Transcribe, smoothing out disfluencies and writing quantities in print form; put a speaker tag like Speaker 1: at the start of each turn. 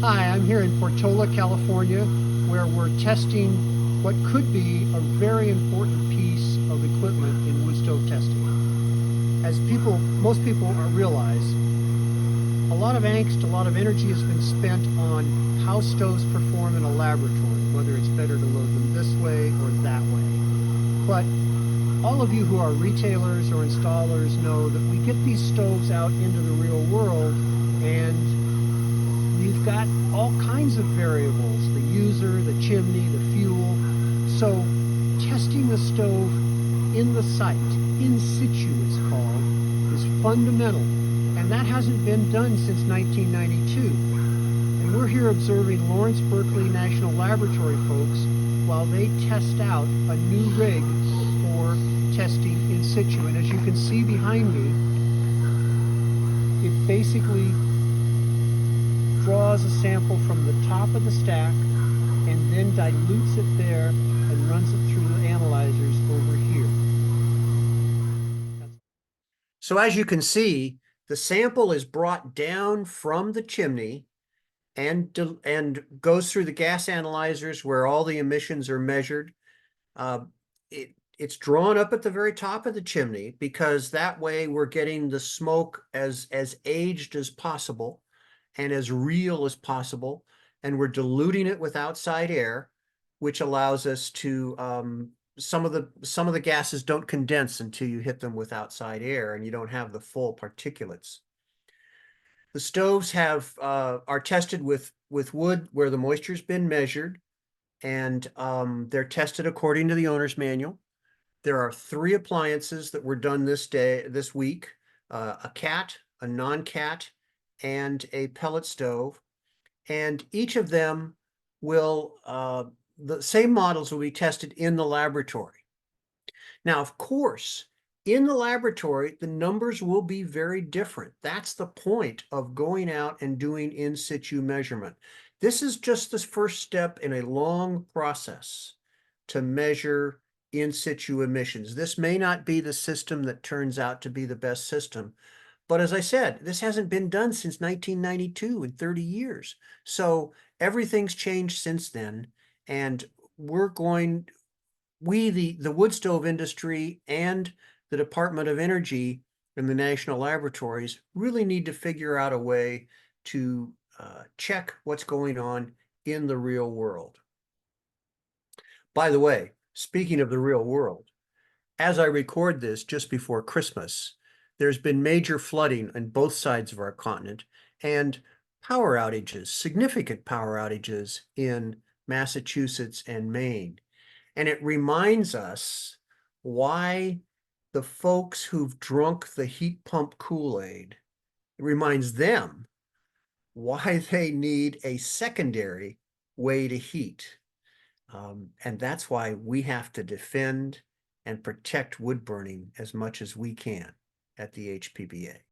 Speaker 1: Hi, I'm here in Portola, California, where we're testing what could be a very important piece of equipment in wood stove testing. As most people realize, a lot of angst, a lot of energy has been spent on how stoves perform in a laboratory, whether it's better to load them this way or that way. But all of you who are retailers or installers know that we get these stoves out into the real world and we've got all kinds of variables, the user, the chimney, the fuel. So testing the stove in the site, in situ it's called, is fundamental. And that hasn't been done since 1992. And we're here observing Lawrence Berkeley National Laboratory folks while they test out a new rig for testing in situ. And as you can see behind me, it basically draws a sample from the top of the stack and then dilutes it there and runs it through the analyzers over here. So as you can see, the sample is brought down from the chimney and goes through the gas analyzers where all the emissions are measured. It's drawn up at the very top of the chimney because that way we're getting the smoke as aged as possible and as real as possible, and we're diluting it with outside air, which allows us to some of the gases don't condense until you hit them with outside air, and you don't have the full particulates. The stoves are tested with wood where the moisture's been measured, and they're tested according to the owner's manual. There are 3 appliances that were done this week: a cat, a non-cat, and a pellet stove. And each of them the same models will be tested in the laboratory. Now, of course, in the laboratory, the numbers will be very different. That's the point of going out and doing in situ measurement. This is just the first step in a long process to measure in situ emissions. This may not be the system that turns out to be the best system, but as I said, this hasn't been done since 1992 in 30 years. So everything's changed since then, and the wood stove industry and the Department of Energy and the national laboratories really need to figure out a way to check what's going on in the real world. By the way, speaking of the real world, as I record this just before Christmas, there's been major flooding on both sides of our continent and power outages, significant power outages in Massachusetts and Maine. And it reminds us why the folks who've drunk the heat pump Kool-Aid, it reminds them why they need a secondary way to heat. And that's why we have to defend and protect wood burning as much as we can at the HPBA.